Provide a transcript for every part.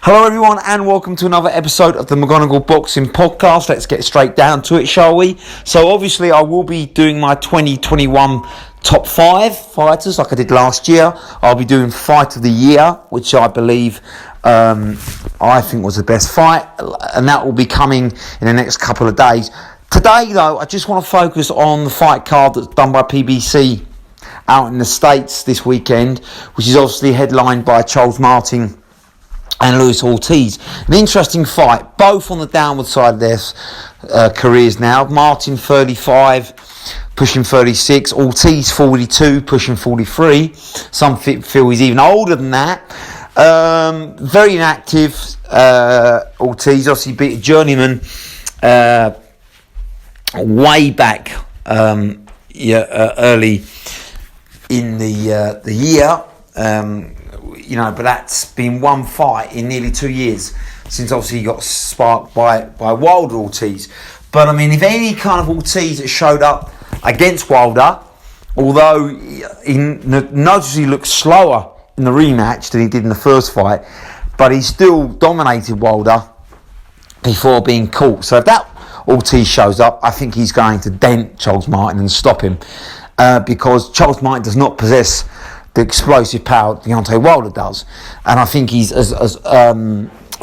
Hello everyone and welcome to another episode of the McGonagall Boxing Podcast. Let's get straight down to it, shall we? So obviously I will be doing my 2021 top 5 fighters like I did last year. I'll be doing Fight of the Year, which I believe I think was the best fight, and that will be coming in the next couple of days. Today though, I just want to focus on the fight card that's done by PBC out in the States this weekend, which is obviously headlined by Charles Martin and Ortiz. An interesting fight, both on the downward side of their careers now. Martin 35, pushing 36. Ortiz 42, pushing 43. Some feel he's even older than that. Very inactive. Ortiz obviously beat a journeyman way back early in the year. But that's been one fight in nearly 2 years since obviously he got sparked by Wilder Ortiz. But I mean, if any kind of Ortiz that showed up against Wilder, although he noticeably looked slower in the rematch than he did in the first fight, but he still dominated Wilder before being caught. So if that Ortiz shows up, I think he's going to dent Charles Martin and stop him, because Charles Martin does not possess the explosive power Deontay Wilder does. And I think he's, as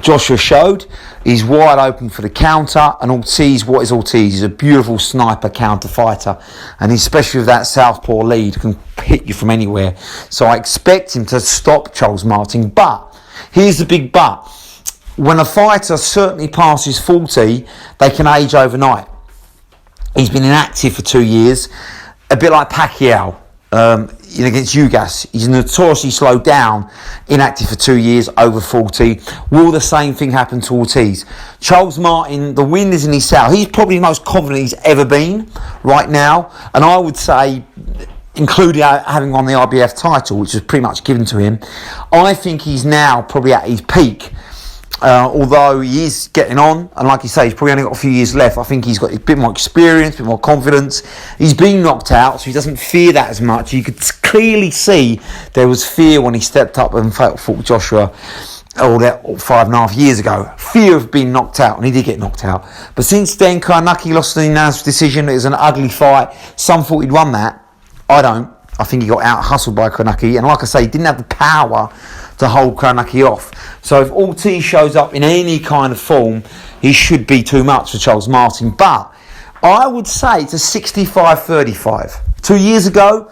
Joshua showed, he's wide open for the counter. And Ortiz, what is Ortiz? He's a beautiful sniper counter fighter. And especially with that southpaw lead, can hit you from anywhere. So I expect him to stop Charles Martin. But here's the big but. When a fighter certainly passes 40, they can age overnight. He's been inactive for 2 years, a bit like Pacquiao. Against Ugas, he's notoriously slowed down, inactive for 2 years, over 40. Will the same thing happen to Ortiz? Charles Martin, the wind is in his sail. He's probably the most confident he's ever been right now, and I would say, including having won the IBF title, which was pretty much given to him, I think he's now probably at his peak. Although he is getting on, and like you say, he's probably only got a few years left. I think he's got a bit more experience, a bit more confidence. He's been knocked out, so he doesn't fear that as much. You could clearly see there was fear when he stepped up and fought Joshua all that 5.5 years ago. Fear of being knocked out, and he did get knocked out. But since then, Karnacki lost the unanimous decision. It was an ugly fight. Some thought he'd won that. I don't. I think he got out-hustled by Karnacki, and like I say, he didn't have the power to hold Karnacki off. So if Ortiz shows up in any kind of form, he should be too much for Charles Martin. But I would say it's a 65-35. 2 years ago,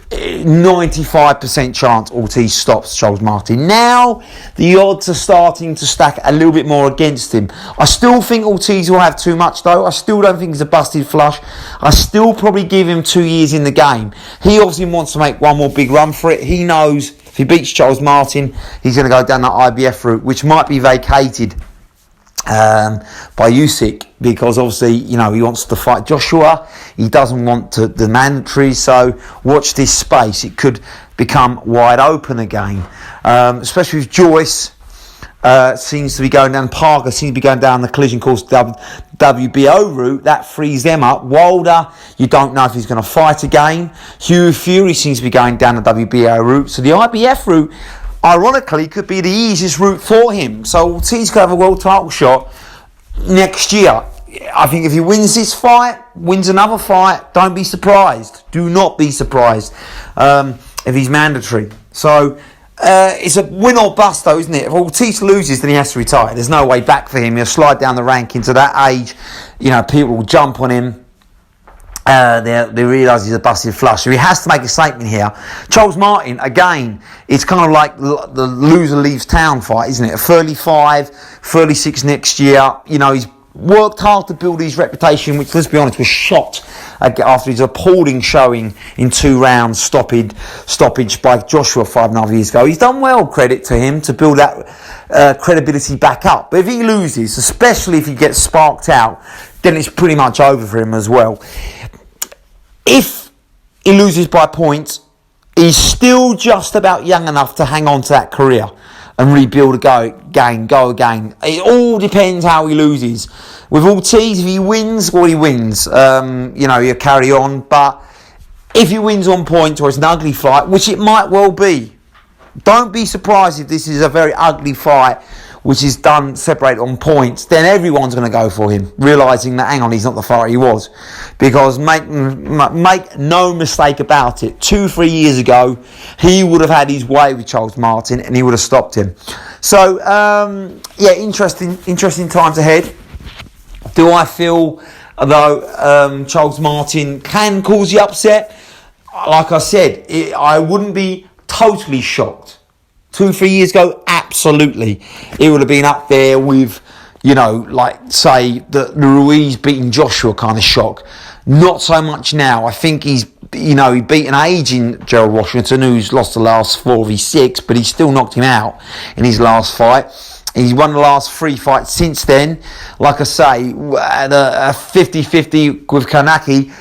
95% chance Ortiz stops Charles Martin. Now, the odds are starting to stack a little bit more against him. I still think Ortiz will have too much though. I still don't think it's a busted flush. I still probably give him 2 years in the game. He obviously wants to make one more big run for it. He knows if he beats Charles Martin, he's going to go down that IBF route, which might be vacated by Usyk, because obviously, he wants to fight Joshua. He doesn't want the mandatory, so watch this space. It could become wide open again, especially with Joyce seems to be going down, Parker seems to be going down the collision course WBO route. That frees them up. Wilder, you don't know if he's going to fight again. Hugh Fury seems to be going down the WBO route, so the IBF route, ironically, could be the easiest route for him. So Ortiz could have a world title shot next year. I think if he wins this fight, wins another fight, don't be surprised. Do not be surprised if he's mandatory. So it's a win or bust though, isn't it? If Ortiz loses, then he has to retire. There's no way back for him. He'll slide down the rankings. To that age, people will jump on him. They realise he's a busted flush. So he has to make a statement here. Charles Martin, again, it's kind of like the loser leaves town fight, isn't it? A 35, 36 next year. He's worked hard to build his reputation, which, let's be honest, was shot after his appalling showing in 2 rounds stoppage by Joshua 5.5 years ago. He's done well, credit to him, to build that credibility back up. But if he loses, especially if he gets sparked out, then it's pretty much over for him as well. If he loses by points, he's still just about young enough to hang on to that career and rebuild go again. It all depends how he loses. With Ortiz, if he wins, well, he wins. He'll carry on. But if he wins on points or it's an ugly fight, which it might well be, don't be surprised if this is a very ugly fight which is done separated on points, then everyone's going to go for him, realising that, hang on, he's not the fighter he was. Because make no mistake about it, 2-3 years ago, he would have had his way with Charles Martin and he would have stopped him. So, interesting times ahead. Do I feel, though, Charles Martin can cause the upset? Like I said, I wouldn't be totally shocked. 2-3 years ago, absolutely. It would have been up there with, like, say, the Ruiz beating Joshua kind of shock. Not so much now. I think he beat an aging Gerald Washington, who's lost the last 4 of his 6, but he still knocked him out in his last fight. He's won the last 3 fights since then. Like I say, at a 50-50 with Kanaki,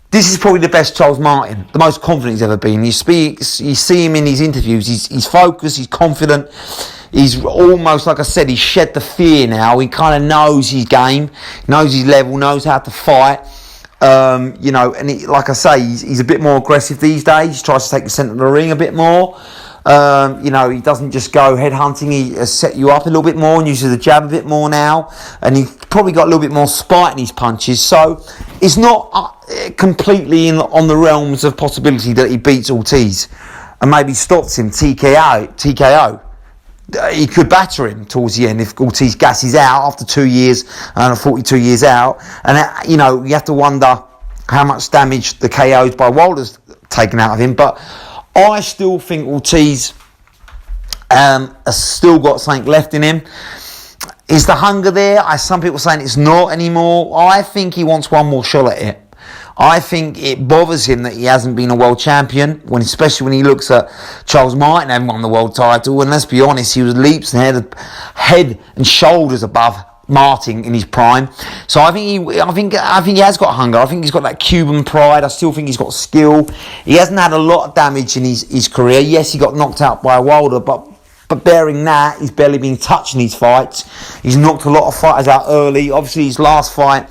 this is probably the best Charles Martin, the most confident he's ever been. You see him in his interviews, he's focused, he's confident. He's almost, like I said, he's shed the fear now. He kind of knows his game, knows his level, knows how to fight. And like I say, he's a bit more aggressive these days. He tries to take the centre of the ring a bit more. He doesn't just go head hunting. He set you up a little bit more and uses the jab a bit more now. And he's probably got a little bit more spite in his punches. So it's not completely on the realms of possibility that he beats Ortiz and maybe stops him TKO. He could batter him towards the end if Ortiz gasses out after 2 years and 42 years out. And, you have to wonder how much damage the KOs by Wilder's taken out of him. But I still think Ortiz has still got something left in him. Is the hunger there? Some people saying it's not anymore. I think he wants one more shot at it. I think it bothers him that he hasn't been a world champion, especially when he looks at Charles Martin having won the world title. And let's be honest, he was leaps and head and shoulders above Martin in his prime. So I think he has got hunger. I think he's got that Cuban pride. I still think he's got skill. He hasn't had a lot of damage in his career. Yes, he got knocked out by Wilder, but bearing that, he's barely been touched in his fights. He's knocked a lot of fighters out early. Obviously, his last fight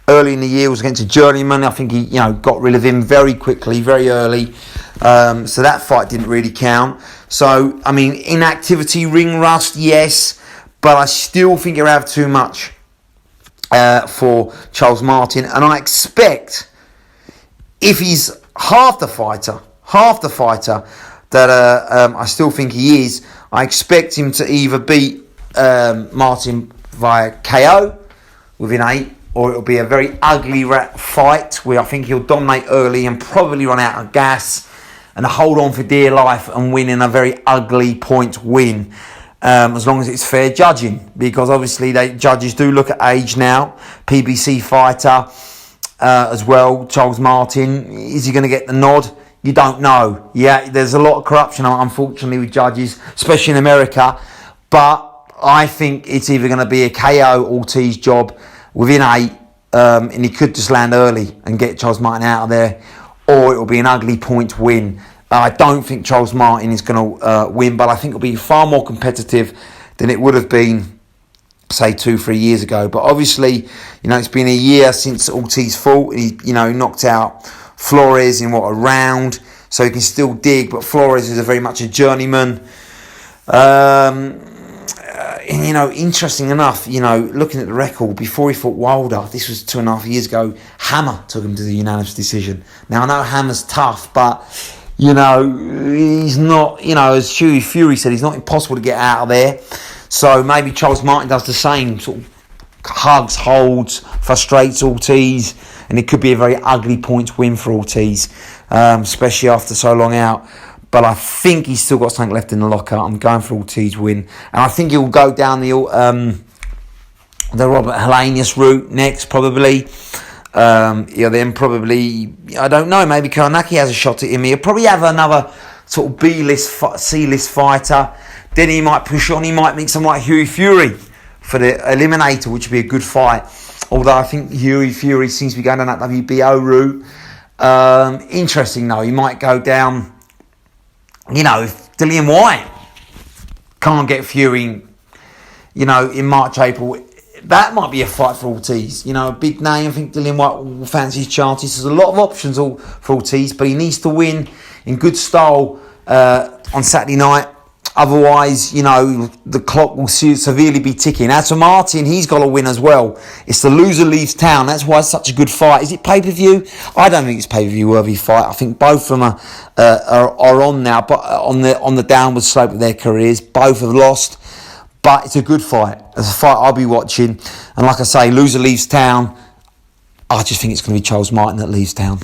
early in the year was against a journeyman. I think he got rid of him very quickly, very early. So that fight didn't really count. So, inactivity, ring rust, yes. But I still think he'll have too much for Charles Martin. And I expect, if he's half the fighter that I still think he is, I expect him to either beat Martin via KO within 8, or it'll be a very ugly fight where I think he'll dominate early and probably run out of gas and hold on for dear life and win in a very ugly point win. As long as it's fair judging, because obviously judges do look at age now. PBC fighter as well, Charles Martin, is he going to get the nod? You don't know. Yeah, there's a lot of corruption, unfortunately, with judges, especially in America. But I think it's either going to be a KO Ortiz job within 8, and he could just land early and get Charles Martin out of there, or it will be an ugly point win. I don't think Charles Martin is going to win, but I think it'll be far more competitive than it would have been, say, 2-3 years ago. But obviously, it's been a year since Ortiz fought. He, knocked out Flores in a round, so he can still dig. But Flores is very much a journeyman. Interesting enough, looking at the record before he fought Wilder, this was 2.5 years ago. Hammer took him to the unanimous decision. Now I know Hammer's tough, but he's not, as Hughie Fury said, he's not impossible to get out of there. So maybe Charles Martin does the same, sort of hugs, holds, frustrates Ortiz, and it could be a very ugly points win for Ortiz, especially after so long out. But I think he's still got something left in the locker. I'm going for Ortiz win, and I think he'll go down the Robert Helenius route next, probably. Then probably, I don't know, maybe Karnacki has a shot at him. He'll probably have another sort of B-list, C-list fighter. Then he might push on. He might meet someone like Hughie Fury for the Eliminator, which would be a good fight. Although I think Hughie Fury seems to be going down that WBO route. Interesting though, he might go down, if Dillian White can't get Fury, in March, April, that might be a fight for Ortiz. A big name. I think Dillian White will fancy his chances. There's a lot of options for Ortiz, but he needs to win in good style on Saturday night. Otherwise, you know, the clock will severely be ticking. As for Martin, he's got to win as well. It's the loser leaves town. That's why it's such a good fight. Is it pay-per-view? I don't think it's pay-per-view worthy fight. I think both of them are on now, but on the downward slope of their careers. Both have lost, but it's a good fight. It's a fight I'll be watching. And like I say, loser leaves town. I just think it's going to be Charles Martin that leaves town.